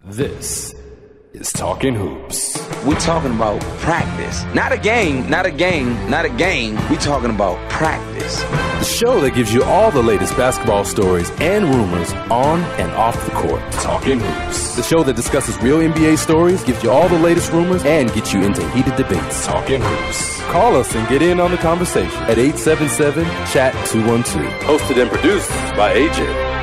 This is Talkin Hoopz. We talking about practice. Not a game. We talking about practice. The show that gives you all the latest basketball stories and rumors on and off the court. Talkin Hoopz. The show that discusses real NBA stories, gives you all the latest rumors, and gets you into heated debates. Talkin Hoopz. Call us and get in on the conversation at 877-CHAT-212. Hosted and produced by AJ.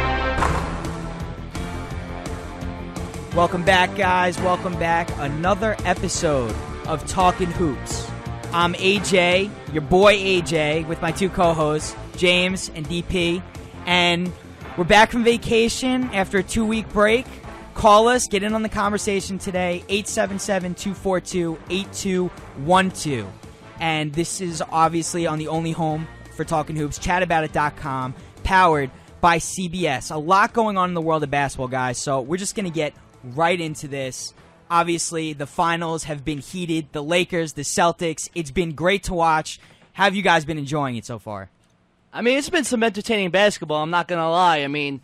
Welcome back, guys. Welcome back. Another episode of Talkin Hoopz. I'm AJ, your boy AJ, with my two co-hosts, James and DP. And we're back from vacation after a 2-week break. Call us. Get in on the conversation today, 877-242-8212. And this is obviously on the only home for Talkin Hoopz, chataboutit.com, powered by CBS. A lot going on in the world of basketball, guys. So we're just going to get right into this. Obviously, the finals have been heated. The Lakers, the Celtics. It's been great to watch. How have you guys been enjoying it so far? I mean, it's been some entertaining basketball, I'm not going to lie. I mean,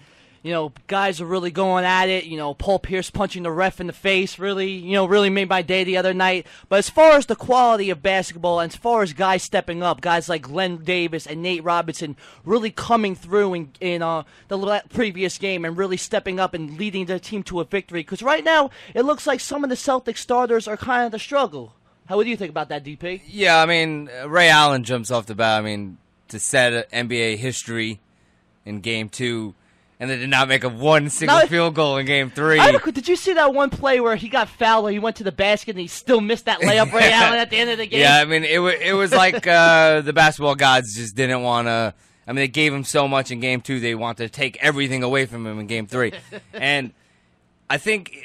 guys are really going at it. Paul Pierce punching the ref in the face really made my day the other night. But as far as the quality of basketball and as far as guys stepping up, guys like Glenn Davis and Nate Robinson really coming through in the previous game and really stepping up and leading their team to a victory. Because right now, it looks like some of the Celtics starters are kind of the struggle. What do you think about that, DP? Yeah, I mean, Ray Allen jumps off the bat. I mean, to set NBA history in Game 2, and they did not make one single field goal in Game 3. Did you see that one play where he got fouled or he went to the basket and he still missed that layup Ray Allen at the end of the game? Yeah, I mean, it was like the basketball gods just didn't want to. I mean, they gave him so much in Game 2, they wanted to take everything away from him in Game 3. And I think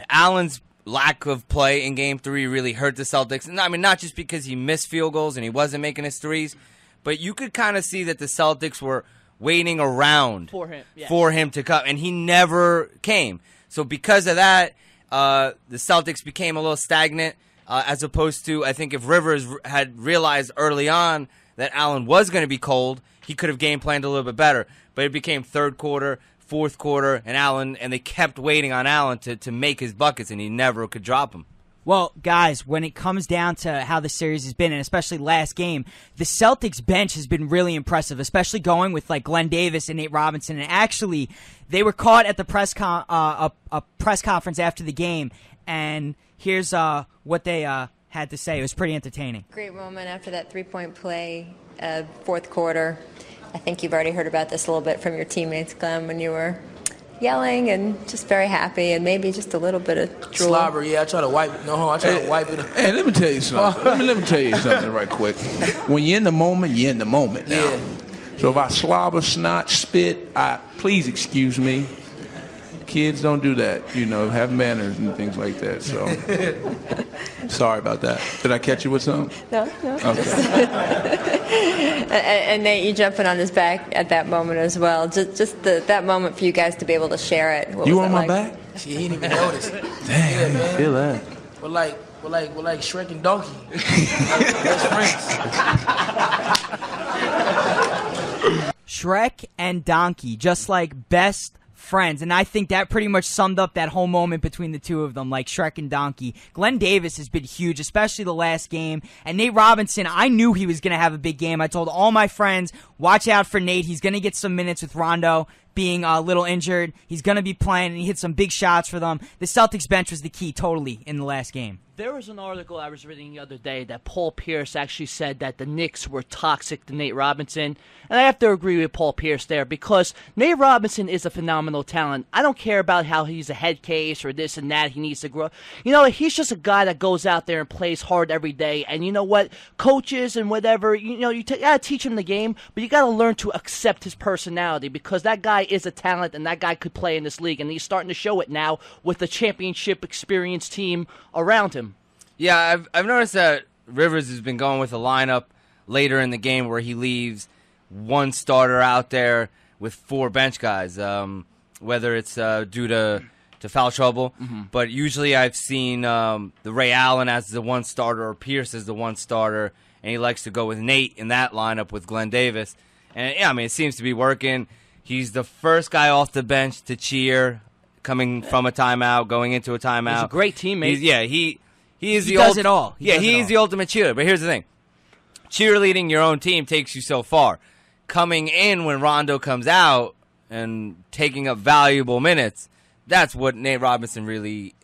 Allen's lack of play in Game 3 really hurt the Celtics. And I mean, not just because he missed field goals and he wasn't making his threes, but you could kind of see that the Celtics were waiting around for him to come, and he never came. So because of that, the Celtics became a little stagnant, as opposed to, I think if Rivers had realized early on that Allen was going to be cold, he could have game planned a little bit better. But it became third quarter, fourth quarter, and they kept waiting on Allen to make his buckets, and he never could drop them. Well, guys, when it comes down to how the series has been, and especially last game, the Celtics bench has been really impressive, especially going with like Glenn Davis and Nate Robinson. And actually, they were caught at the press conference after the game, and here's what they had to say. It was pretty entertaining. Great moment after that three-point play, fourth quarter. I think you've already heard about this a little bit from your teammates, Glenn, when you were yelling and just very happy and maybe just a little bit of drool. Slobber, yeah, I try to wipe it. I try to wipe it. Hey, let me tell you something. let me tell you something right quick. When you're in the moment, you're in the moment now. Yeah. So if I slobber, snot, spit, please excuse me. Kids don't do that, have manners and things like that. So, sorry about that. Did I catch you with something? No. Okay. And Nate, you jumping on his back at that moment as well. Just that moment for you guys to be able to share it. What you was on that my back? She didn't even notice. Dang, I feel that. We're like Shrek and Donkey. Best friends. Shrek and Donkey, just like best friends. And I think that pretty much summed up that whole moment between the two of them, like Shrek and Donkey. Glenn Davis has been huge, especially the last game. And Nate Robinson, I knew he was going to have a big game. I told all my friends, watch out for Nate. He's going to get some minutes with Rondo being a little injured. He's going to be playing, and he hit some big shots for them. The Celtics bench was the key totally in the last game. There was an article I was reading the other day that Paul Pierce actually said that the Knicks were toxic to Nate Robinson. And I have to agree with Paul Pierce there because Nate Robinson is a phenomenal talent. I don't care about how he's a head case or this and that. He needs to grow. He's just a guy that goes out there and plays hard every day. And you know what? Coaches and whatever, you got to teach him the game, but you got to learn to accept his personality because that guy is a talent and that guy could play in this league. And he's starting to show it now with the championship experienced team around him. Yeah, I've noticed that Rivers has been going with a lineup later in the game where he leaves one starter out there with 4 bench guys, whether it's due to foul trouble. Mm-hmm. But usually I've seen the Ray Allen as the one starter or Pierce as the one starter, and he likes to go with Nate in that lineup with Glenn Davis. And, yeah, I mean, it seems to be working. He's the first guy off the bench to cheer coming from a timeout, going into a timeout. He's a great teammate. He is He the does it all. He is the ultimate cheerleader. But here's the thing. Cheerleading your own team takes you so far. Coming in when Rondo comes out and taking up valuable minutes, that's what Nate Robinson really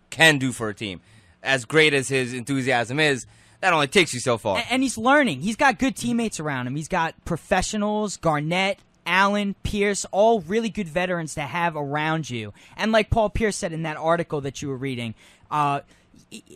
can do for a team. As great as his enthusiasm is, that only takes you so far. And he's learning. He's got good teammates around him. He's got professionals, Garnett, Allen, Pierce, all really good veterans to have around you. And like Paul Pierce said in that article that you were reading,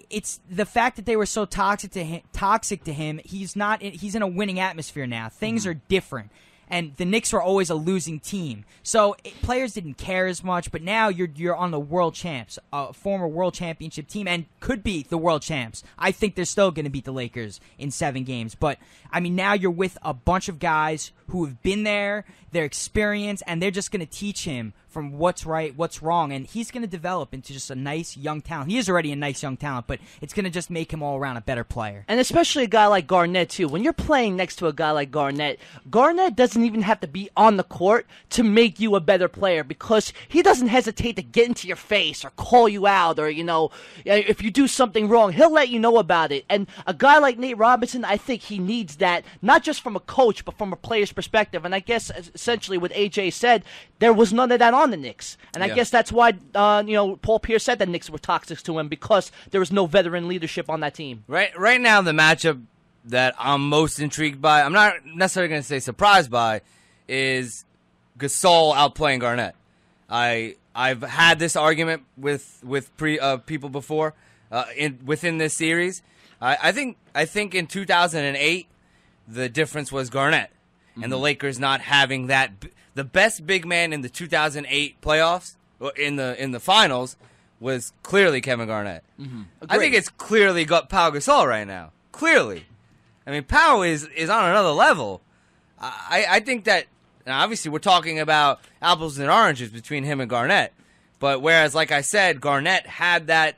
it's the fact that they were so toxic to him. He's in a winning atmosphere now. Things are different. And the Knicks were always a losing team, so players didn't care as much. But now you're on the world champs, former world championship team, and could be the world champs. I think they're still going to beat the Lakers in 7 games. But I mean, now you're with a bunch of guys who have been there, they're experienced, and they're just going to teach him from what's right, what's wrong, and he's going to develop into just a nice young talent. He is already a nice young talent, but it's going to just make him all around a better player. And especially a guy like Garnett, too. When you're playing next to a guy like Garnett, Garnett doesn't even have to be on the court to make you a better player, because he doesn't hesitate to get into your face or call you out, or, if you do something wrong, he'll let you know about it. And a guy like Nate Robinson, I think he needs that, not just from a coach, but from a player's perspective. And I guess essentially what AJ said, there was none of that on the Knicks. And I guess that's why, Paul Pierce said the Knicks were toxic to him, because there was no veteran leadership on that team. Right now, the matchup that I'm most intrigued by, I'm not necessarily going to say surprised by, is Gasol outplaying Garnett. I've had this argument with people before within this series. I think in 2008 the difference was Garnett and the Lakers not having that. The best big man in the 2008 playoffs, in the finals, was clearly Kevin Garnett. I think it's clearly got Pau Gasol right now. Clearly. I mean, Pau is on another level. I think that, now obviously we're talking about apples and oranges between him and Garnett, but whereas, like I said, Garnett had that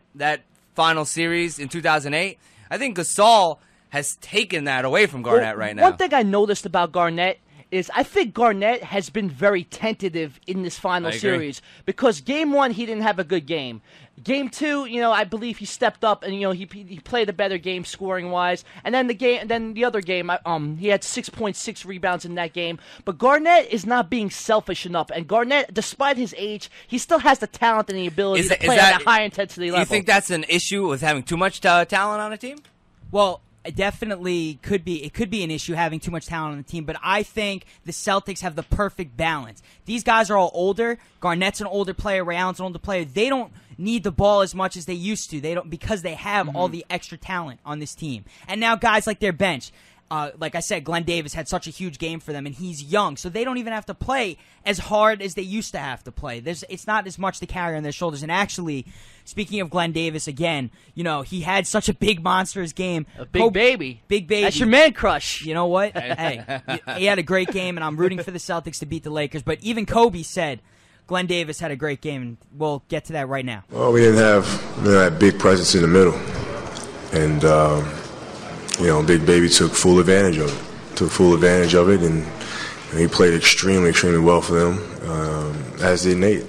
final series in 2008, I think Gasol has taken that away from Garnett right now. One thing I noticed about Garnett is I think Garnett has been very tentative in this final series, because Game 1 he didn't have a good game. Game 2, I believe he stepped up and he played a better game scoring wise. And then the other game, he had 6.6 rebounds in that game. But Garnett is not being selfish enough. And Garnett, despite his age, he still has the talent and the ability to play at a high intensity level. You think that's an issue with having too much talent on a team? Well, it definitely could be. It could be an issue having too much talent on the team, but I think the Celtics have the perfect balance. These guys are all older. Garnett's an older player. Ray Allen's an older player. They don't need the ball as much as they used to. They don't, because they have all the extra talent on this team. And now guys like their bench. Like I said, Glenn Davis had such a huge game for them, and he's young, so they don't even have to play as hard as they used to have to play. It's not as much to carry on their shoulders. And actually, speaking of Glenn Davis again, he had such a big monstrous game. A big baby. Big baby. That's your man crush. You know what? Hey, he had a great game, and I'm rooting for the Celtics to beat the Lakers. But even Kobe said Glenn Davis had a great game, and we'll get to that right now. Well, we didn't have that big presence in the middle. And, Big Baby took full advantage of it. And he played extremely, extremely well for them, as did Nate.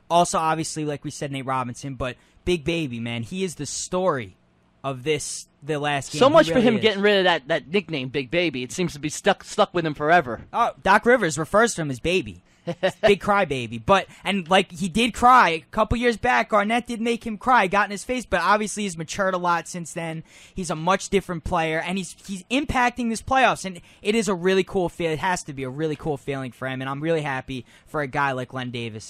Also, obviously, like we said, Nate Robinson, but Big Baby, man, he is the story of the last game. So much for him getting rid of that nickname, Big Baby. It seems to be stuck with him forever. Oh, Doc Rivers refers to him as Baby. Big cry baby. And he did cry a couple years back. Garnett did make him cry, got in his face, but obviously he's matured a lot since then. He's a much different player, and he's impacting this playoffs, and it is a really cool feel. It has to be a really cool feeling for him, and I'm really happy for a guy like Glenn Davis.